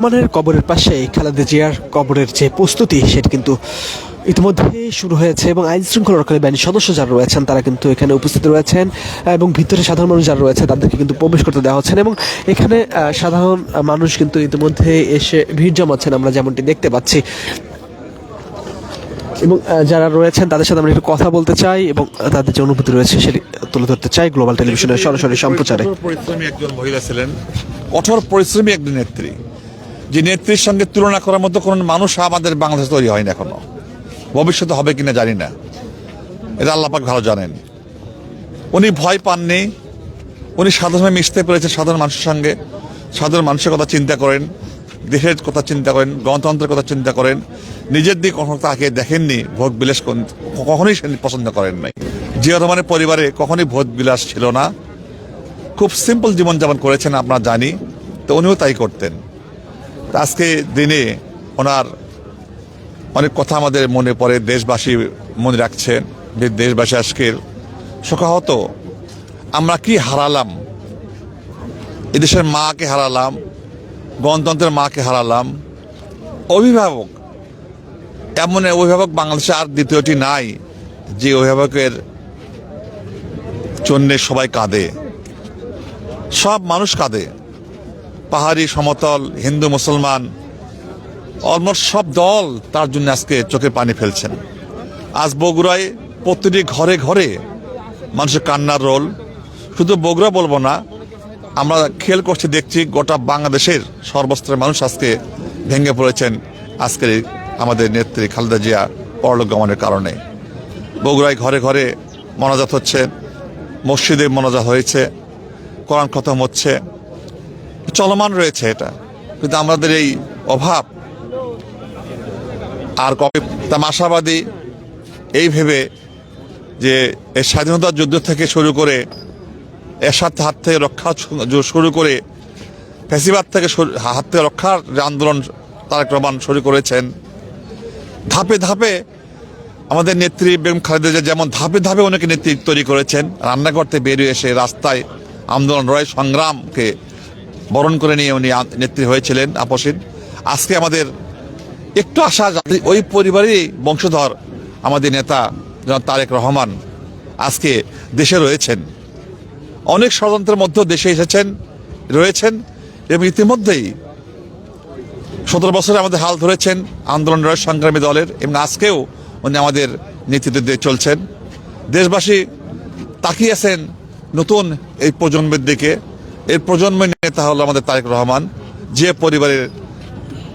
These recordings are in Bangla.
রহমানের কবরের পাশে খালেদা জিয়ার কবরের যে প্রস্তুতি সেটা কিন্তু ইতিমধ্যে শুরু হয়েছে এবং আইন শৃঙ্খলা রক্ষাকারী বাহিনীর সদস্য যারা রয়েছেন তারা কিন্তু এখানে উপস্থিত রয়েছেন এবং ভিতরে সাধারণ মানুষ যারা রয়েছে তাদেরকে কিন্তু প্রবেশ করতে দেওয়া হচ্ছে না এবং এখানে সাধারণ মানুষ কিন্তু ইতিমধ্যে এসে ভিড় জমাচ্ছেন আমরা যেমনটি দেখতে পাচ্ছি এবং যারা রয়েছেন তাদের সাথে আমরা একটু কথা বলতে চাই এবং তাদের যে অনুভূতি রয়েছে সেটি তুলে ধরতে চাই গ্লোবাল টেলিভিশনের সরাসরি সম্প্রচারে। পরিশ্রমী একজন মহিলা ছিলেন, কঠোর পরিশ্রমী একজন নেত্রী, যে নেত্রীর সঙ্গে তুলনা করার মতো কোন মানুষ আমাদের বাংলাদেশে তৈরি হয়নি এখনো, ভবিষ্যতে হবে কিনা জানি না, এটা আল্লাহ পাক ভালো জানেন। উনি ভয় পাননি, উনি সাধারণ মিশতে পেরেছেন সাধারণ মানুষের সঙ্গে, সাধারণ মানুষের কথা চিন্তা করেন, দেশের কথা চিন্তা করেন, গণতন্ত্রের কথা চিন্তা করেন, নিজের দিকে কখনো তাকে দেখেননি, ভোগ বিলাস কখনোই পছন্দ করেন নাই। জিয়া রহমানের পরিবারে কখনোই ভোগ বিলাস ছিল না, খুব সিম্পল জীবনযাপন করেছেন আমরা জানি, তো উনিও তাই করতেন। আজকে দিনে ওনার অনেক কথা আমাদের মনে পড়ে, দেশবাসী মনে রাখছেন, যে দেশবাসী আজকে শোকাহত। আমরা কি হারালাম, এদেশের মাকে হারালাম, গণতন্ত্রের মাকে হারালাম, অভিভাবক, এমন অভিভাবক বাংলাদেশে আর দ্বিতীয়টি নাই যে অভিভাবকের জন্য সবাই কাঁদে, সব মানুষ কাঁদে, পাহাড়ি সমতল, হিন্দু মুসলমান, অলমোস্ট সব দল তার জন্য আজকে চোখে পানি ফেলছেন। আজ বগুড়ায় প্রতিটি ঘরে ঘরে মানুষের কান্নার রোল, শুধু বগুড়া বলবো না, আমরা খেয়াল করছি, দেখছি গোটা বাংলাদেশের সর্বস্তরের মানুষ আজকে ভেঙে পড়েছেন আজকের আমাদের নেত্রী খালেদা জিয়া পরলোক গমনের কারণে। বগুড়ায় ঘরে ঘরে মোনাজাত হচ্ছে, মসজিদে মোনাজাত হয়েছে, কোরআন খতম হচ্ছে, চলমান রয়েছে এটা, কিন্তু আমাদের এই অভাব আর কবে আশাবাদী এই ভেবে যে এই স্বাধীনতার যুদ্ধ থেকে শুরু করে এরশাদ হাত থেকে রক্ষা শুরু করে ফ্যাসিবাদ থেকে হাত থেকে রক্ষার যে আন্দোলন তারেক রহমান শুরু করেছেন, ধাপে ধাপে আমাদের নেত্রী বেগম খালেদা জিয়া যেমন ধাপে ধাপে অনেকে নেতৃত্ব তৈরি করেছেন, রান্নাঘর থেকে বেরিয়ে এসে রাস্তায় আন্দোলন লড়াই সংগ্রামকে বরণ করে নিয়ে উনি নেত্রী হয়েছিলেন আপসীন। আজকে আমাদের একটু আশা, ওই পরিবারেরই বংশধর আমাদের নেতা জনাব তারেক রহমান আজকে দেশে রয়েছেন, অনেক ষড়যন্ত্রের মধ্যেও দেশে এসেছেন, রয়েছেন এবং ইতিমধ্যেই 17 বছরে আমাদের হাল ধরেছেন আন্দোলন লড়াই সংগ্রামী দলের, এবং আজকেও উনি আমাদের নেতৃত্ব দিয়ে চলছেন। দেশবাসী তাকিয়ে আছেন নতুন এই প্রজন্মের দিকে, এর প্রজন্মের নেতা হলো আমাদের তারেক রহমান, যে পরিবারের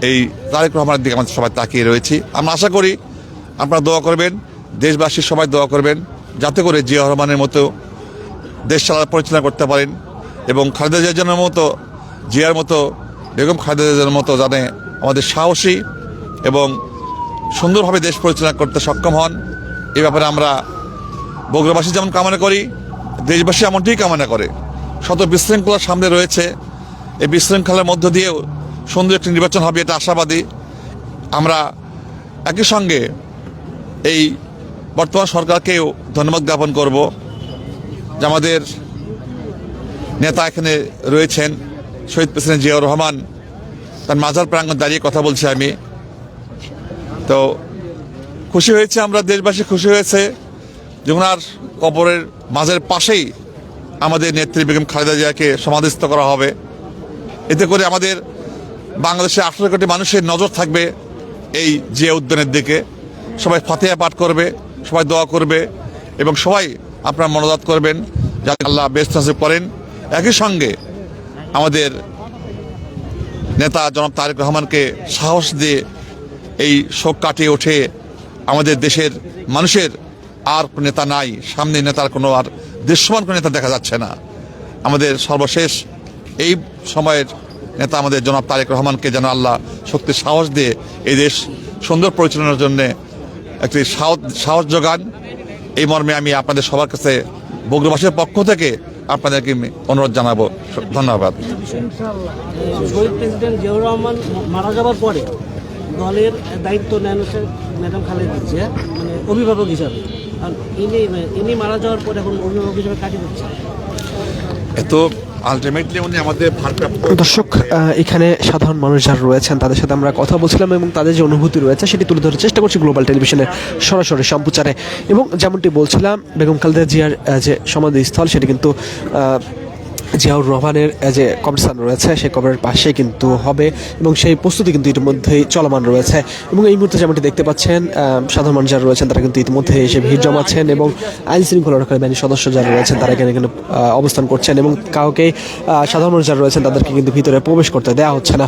এই তারেক রহমানের দিকে আমাদের সবাই তাকিয়ে রয়েছি। আমরা আশা করি আপনারা দোয়া করবেন, দেশবাসী সবাই দোয়া করবেন, যাতে করে জিয়া রহমানের মতো দেশ পরিচালনা করতে পারেন এবং খালেদা জিয়ার মতো, জিয়ার মতো, বেগম খালেদা জিয়ার মতো জানে আমাদের সাহসী এবং সুন্দরভাবে দেশ পরিচালনা করতে সক্ষম হন। এই ব্যাপারে আমরা বগুড়াবাসী যেমন কামনা করি, দেশবাসী এমনটিই কামনা করে। শত বিশৃঙ্খলার সামনে রয়েছে, এই বিশৃঙ্খলার মধ্য দিয়েও সুন্দর একটি নির্বাচন হবে, এটা আশাবাদী। আমরা একই সঙ্গে এই বর্তমান সরকারকেও ধন্যবাদ জ্ঞাপন করব যে আমাদের নেতা এখানে রয়েছেন, শহীদ প্রেসিডেন্ট জিয়াউর রহমান, তার মাজার প্রাঙ্গণ দাঁড়িয়ে কথা বলছি আমি, তো খুশি হয়েছে, আমরা দেশবাসী খুশি হয়েছে যে ওনার কবরের মাঝের পাশেই আমাদের নেত্রী বেগম খালেদা জিয়াকে সমাধিস্থ করা হবে। এতে করে আমাদের বাংলাদেশে 18 কোটি মানুষের নজর থাকবে এই জিয়া উদ্যানের দিকে, সবাই ফাতিহা পাঠ করবে, সবাই দোয়া করবে এবং সবাই আপনারা মনোজাত করবেন যাতে আল্লাহ বেস্ট নসিব করেন। একই সঙ্গে আমাদের নেতা জনাব তারেক রহমানকে সাহস দিয়ে এই শোক কাটিয়ে ওঠে। আমাদের দেশের মানুষের আর নেতা নাই, সামনে নেতার কোনো আর দৃশ্যমান কোনো নেতা দেখা যাচ্ছে না। আমাদের সর্বশেষ এই সময়ের নেতা আমাদের জনাব তারেক রহমানকে যেন আল্লাহ শক্তি সাহস দিয়ে এই দেশ সুন্দর পরিচালনার জন্যে একটি সাহস যোগান, এই মর্মে আমি আপনাদের সবার কাছে বগুড়াবাসীর পক্ষ থেকে আপনাদেরকে অনুরোধ জানাবো। ধন্যবাদ। শহীদ প্রেসিডেন্ট জিয়াউর রহমান মারা যাওয়ার পরে দলের দায়িত্ব নেন ম্যাডাম খালেদা জিয়া, মানে অভিভাবক হিসাবে, আর ইনি মারা যাওয়ার পরে এখন অভিভাবক হিসাবে কাটিয়ে দিচ্ছে। তো আলটিমেটলি উনি আমাদের ভারপ্রাপ্ত দর্শক, এখানে সাধারণ মানুষ যারা রয়েছেন তাদের সাথে আমরা কথা বলছিলাম এবং তাদের যে অনুভূতি রয়েছে সেটি তুলে ধরার চেষ্টা করছি গ্লোবাল টেলিভিশনের সরাসরি সম্প্রচারে। এবং যেমনটি বলছিলাম, বেগম খালেদা জিয়ার যে সমাধিস্থল সেটি কিন্তু জিয়াউর রহমানের যে কবরস্থান রয়েছে সেই কবরের পাশে কিন্তু হবে এবং সেই প্রস্তুতি কিন্তু ইতিমধ্যেই চলমান রয়েছে। এবং এই মুহূর্তে যেমনটি দেখতে পাচ্ছেন, সাধারণ মানুষ যারা রয়েছেন তারা কিন্তু ইতিমধ্যে এসে ভিড় জমাচ্ছেন এবং আইন শৃঙ্খলা রক্ষাকারী বাহিনীর সদস্য যারা রয়েছেন তারা এখানে অবস্থান করছেন এবং কাউকে সাধারণ মানুষ যারা রয়েছেন তাদেরকে কিন্তু ভিতরে প্রবেশ করতে দেওয়া হচ্ছে না।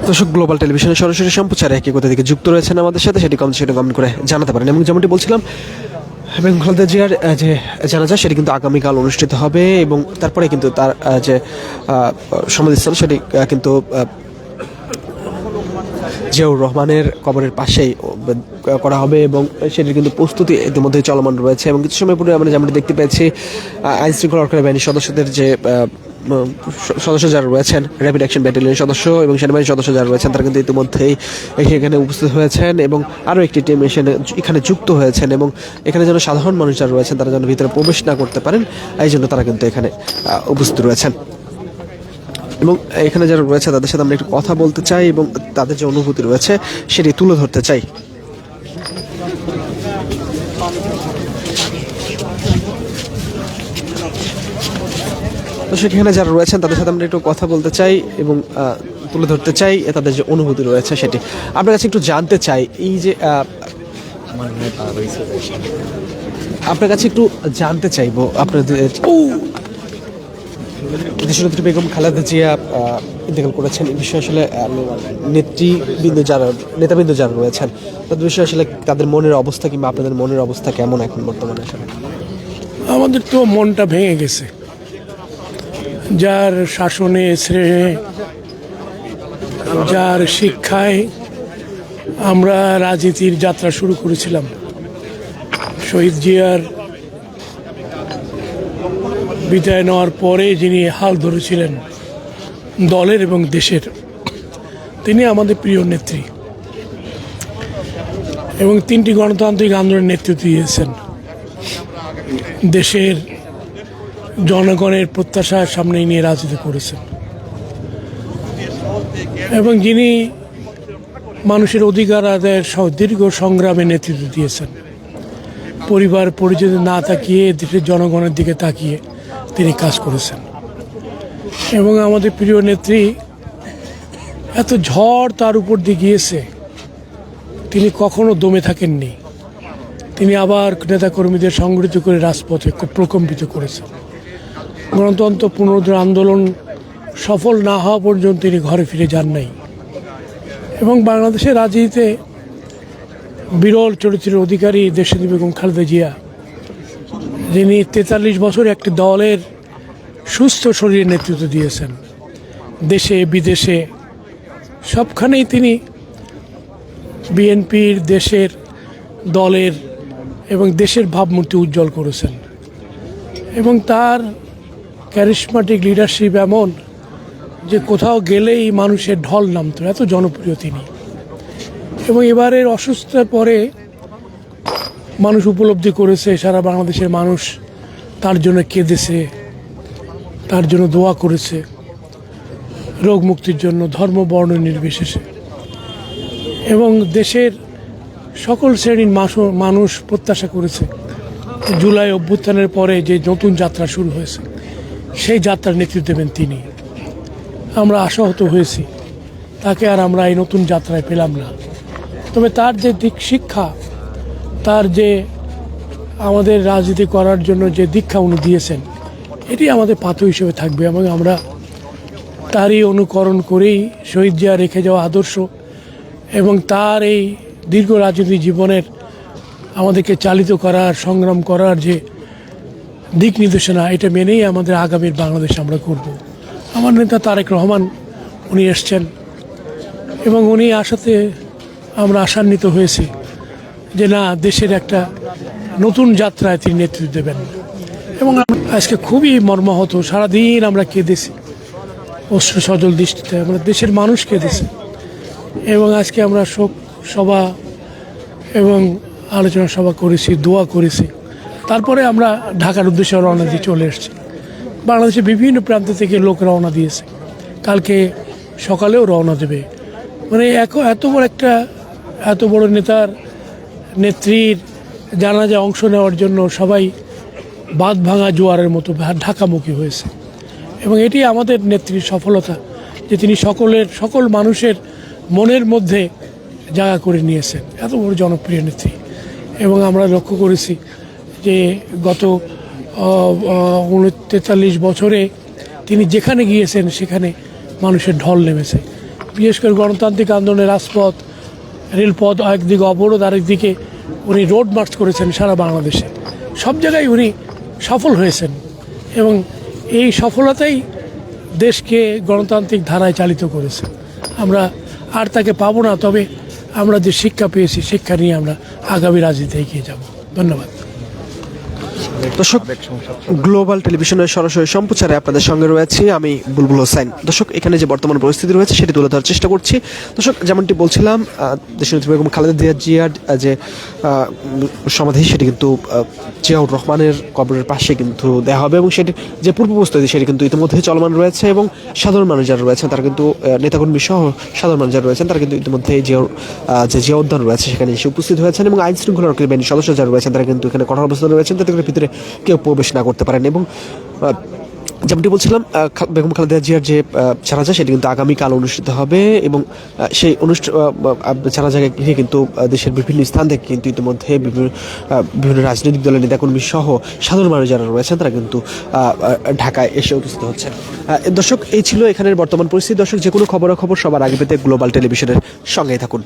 দর্শক, গ্লোবাল টেলিভিশনের সরাসরি সম্প্রচারে কে কোথা থেকে যুক্ত রয়েছেন আমাদের সাথে সেটি কমেন্ট করে জানাতে পারেন। এবং যেমনটি বলছিলাম, বেগম খালেদা জিয়ার যে জানাজা সেটি কিন্তু আগামীকাল অনুষ্ঠিত হবে এবং তারপরে কিন্তু তার যে সমাধিস্থল সেটি কিন্তু জিয়াউর রহমানের কবরের পাশেই করা হবে এবং সেটির কিন্তু প্রস্তুতি ইতিমধ্যে চলমান রয়েছে। এবং কিছু সময় পরে আমরা যেমনটি দেখতে পেয়েছি, আইন শৃঙ্খলা রক্ষাকারী বাহিনীর সদস্যদের যে সদস্য যারা রয়েছেন, র্যাপিড অ্যাকশন ব্যাটালিয়নের সদস্য এবং সেনাবাহিনীর সদস্য যারা রয়েছেন তারা কিন্তু ইতিমধ্যেই এখানে উপস্থিত হয়েছেন এবং আরও একটি টিম এখানে যুক্ত হয়েছেন এবং এখানে যেন সাধারণ মানুষ যারা রয়েছেন তারা যেন ভিতরে প্রবেশ না করতে পারেন, এই জন্য তারা কিন্তু এখানে উপস্থিত রয়েছেন। এবং এখানে যারা রয়েছে তাদের সাথে আমরা একটু কথা বলতে চাই এবং তাদের যে অনুভূতি রয়েছে সেটি তুলে ধরতে চাই। তো সেখানে যারা রয়েছেন তাদের সাথে আমরা একটু কথা বলতে চাই এবং তুলে ধরতে চাই তাদের যে অনুভূতি রয়েছে সেটি আপনার কাছে একটু জানতে চাই। এই যে আপনার কাছে একটু জানতে চাইবো, আপনাদের দেশনেত্রী বেগম খালেদা জিয়া ইন্তেকাল করেছেন, এই বিষয়ে আসলে নেতাবৃন্দ যারা রয়েছেন তাদের বিষয়ে আসলে তাদের মনের অবস্থা কিংবা আপনাদের মনের অবস্থা কেমন এখন বর্তমানে? আসলে আমাদের তো মনটা ভেঙে গেছে। যার শাসনে, শ্রেয়ে, যার শিক্ষায় আমরা রাজনীতির যাত্রা শুরু করেছিলাম, শহীদ জিয়ার বিদায় নেওয়ার পরে যিনি হাল ধরেছিলেন দলের এবং দেশের, তিনি আমাদের প্রিয় নেত্রী এবং 3টি গণতান্ত্রিক আন্দোলনের নেতৃত্ব দিয়েছেন। দেশের জনগণের প্রত্যাশার সামনে নিয়ে রাজনীতি করেছেন এবং যিনি মানুষের অধিকার আদায়ের দীর্ঘ সংগ্রামে নেতৃত্ব দিয়েছেন। পরিবার পরিজনের না তাকিয়ে দেশের জনগণের দিকে তাকিয়ে তিনি কাজ করেছেন এবং আমাদের প্রিয় নেত্রী, এত ঝড় তার উপর দিয়ে গিয়েছে, তিনি কখনো দমে থাকেননি। তিনি আবার নেতাকর্মীদের সংগঠিত করে রাজপথে প্রকম্পিত করেছেন। গণতন্ত্র পুনরুদ্ধার আন্দোলন সফল না হওয়া পর্যন্ত তিনি ঘরে ফিরে যান নাই এবং বাংলাদেশের রাজনীতিতে বিরল চরিত্রের অধিকারী দেশনেত্রী বেগম খালেদা জিয়া, যিনি 43 বছর একটি দলের সুস্থ শরীরে নেতৃত্ব দিয়েছেন। দেশে বিদেশে সবখানেই তিনি বিএনপির, দেশের, দলের এবং দেশের ভাবমূর্তি উজ্জ্বল করেছেন এবং তার ক্যারিসমাটিক লিডারশিপ এমন যে কোথাও গেলেই মানুষের ঢল নামতো, এত জনপ্রিয় তিনি। এবং এবারের অসুস্থতার পরে মানুষ উপলব্ধি করেছে, সারা বাংলাদেশের মানুষ তার জন্য কেঁদেছে, তার জন্য দোয়া করেছে, রোগ মুক্তির জন্য, ধর্ম বর্ণ নির্বিশেষে। এবং দেশের সকল শ্রেণীর মানুষ প্রত্যাশা করেছে জুলাই অভ্যুত্থানের পরে যে নতুন যাত্রা শুরু হয়েছে সেই যাত্রার নেতৃত্ব দেবেন তিনি। আমরা আশাহত হয়েছি, তাকে আর আমরা এই নতুন যাত্রায় পেলাম না। তবে তার যে দিক শিক্ষা, তার যে আমাদের রাজনীতি করার জন্য যে দীক্ষা উনি দিয়েছেন, এটি আমাদের পাথর হিসেবে থাকবে এবং আমরা তারই অনুকরণ করেই শহীদ জিয়া রেখে যাওয়া আদর্শ এবং তার এই দীর্ঘ রাজনৈতিক জীবনের আমাদেরকে চালিত করার, সংগ্রাম করার যে দিক নির্দেশনা, এটা মেনেই আমাদের আগামীর বাংলাদেশ আমরা করব। আমার নেতা তারেক রহমান উনি এসছেন এবং উনি আসাতে আমরা আশান্বিত হয়েছি যে না, দেশের একটা নতুন যাত্রায় তিনি নেতৃত্ব দেবেন। এবং আজকে খুবই মর্মাহত, সারাদিন আমরা কেঁদেছি অশ্রু সজল দৃষ্টিতে, আমরা দেশের মানুষ কেঁদেছি। এবং আজকে আমরা শোক সভা এবং আলোচনা সভা করেছি, দোয়া করেছি। তারপরে আমরা ঢাকার উদ্দেশ্যে রওনা দিয়ে চলে এসেছি। বাংলাদেশের বিভিন্ন প্রান্ত থেকে লোক রওনা দিয়েছে, কালকে সকালেও রওনা দেবে। মানে এত বড় নেতার নেত্রীর জানাজায় অংশ নেওয়ার জন্য সবাই বাঁধ ভাঙা জোয়ারের মতো ঢাকামুখী হয়েছে। এবং এটি আমাদের নেত্রীর সফলতা যে তিনি সকল মানুষের মনের মধ্যে জায়গা করে নিয়েছেন, এত বড় জনপ্রিয় নেত্রী। এবং আমরা লক্ষ্য করেছি যে গত 43 বছরে তিনি যেখানে গিয়েছেন সেখানে মানুষের ঢল নেমেছে। বিশেষ করে গণতান্ত্রিক আন্দোলনের রাজপথ, রেলপথ একদিকে অবরোধ, আরেকদিকে উনি রোড মার্চ করেছেন সারা বাংলাদেশে। সব জায়গায় উনি সফল হয়েছেন এবং এই সফলতাই দেশকে গণতান্ত্রিক ধারায় চালিত করেছে। আমরা আর তাকে পাবো না, তবে আমরা যে শিক্ষা পেয়েছি শিক্ষা নিয়ে আমরা আগামী রাজনীতিতে এগিয়ে যাব। ধন্যবাদ। দর্শক, গ্লোবাল টেলিভিশনের সরাসরি সম্প্রচারে আপনাদের সঙ্গে রয়েছি আমি বুলবুল হোসেন। দর্শক, এখানে যে বর্তমান পরিস্থিতি রয়েছে সেটি তুলে ধরার চেষ্টা করছি। দর্শক, যেমনটি বলছিলাম, দেশনেত্রী বেগম খালেদা জিয়ার যে সমাধি সেটি কিন্তু জিয়াউর রহমানের কবরের পাশে কিন্তু দেওয়া হবে এবং সেটি যে পূর্ব প্রস্তুতি সেটি কিন্তু ইতিমধ্যে চলমান রয়েছে এবং সাধারণ মানুষ যারা রয়েছেন তারা কিন্তু নেতাকর্মী সহ সাধারণ মানুষ যারা রয়েছেন তারা কিন্তু ইতিমধ্যে জিয়া উদ্যান রয়েছে সেখানে এসে উপস্থিত হয়েছেন এবং আইন শৃঙ্খলা রক্ষী বাহিনীর সদস্য যারা রয়েছেন তারা কিন্তু এখানে কঠোর অবস্থানে রয়েছেন, তাদের ভিতরে কেউ প্রবেশ না করতে পারেন। এবং যেমনটি বলছিলাম, বেগম খালেদা জিয়ার যে জানাজা সেটি কিন্তু আগামীকাল অনুষ্ঠিত হবে এবং সেই জানাজাকে ঘিরে কিন্তু দেশের বিভিন্ন স্থান থেকে কিন্তু ইতিমধ্যে বিভিন্ন রাজনৈতিক দলের নেতাকর্মী সহ সাধারণ মানুষ যারা রয়েছেন তারা কিন্তু ঢাকায় এসে উপস্থিত হচ্ছেন। দর্শক, এই ছিল এখানের বর্তমান পরিস্থিতি। দর্শক, যে কোনো খবরাখবর সবার আগে পেতে গ্লোবাল টেলিভিশনের সঙ্গেই থাকুন।